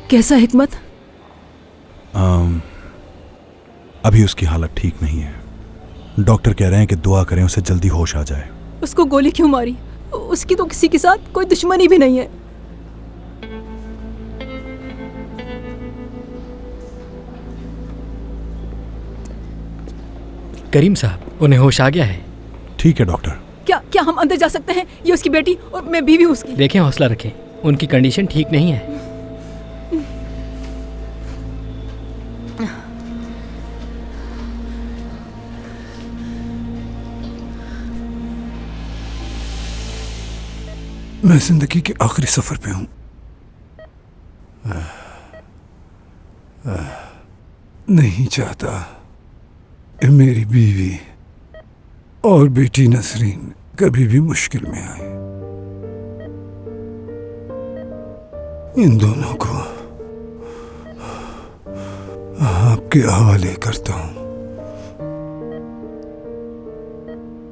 कैसा हिकमत? अभी उसकी हालत ठीक नहीं है। डॉक्टर कह रहे हैं कि दुआ करें उसे जल्दी होश आ जाए। उसको गोली क्यों मारी? उसकी तो किसी के साथ कोई दुश्मनी भी नहीं है। करीम साहब, उन्हें होश आ गया है। ठीक है डॉक्टर। क्या क्या हम अंदर जा सकते हैं? ये उसकी बेटी और मैं बीवी उसकी। देखें, हौसला रखें, उनकी कंडीशन ठीक नहीं है। मैं जिंदगी के आखिरी सफर पे हूं। नहीं चाहता कि मेरी बीवी और बेटी नसरीन कभी भी मुश्किल में आए। इन दोनों को आपके हवाले करता हूं।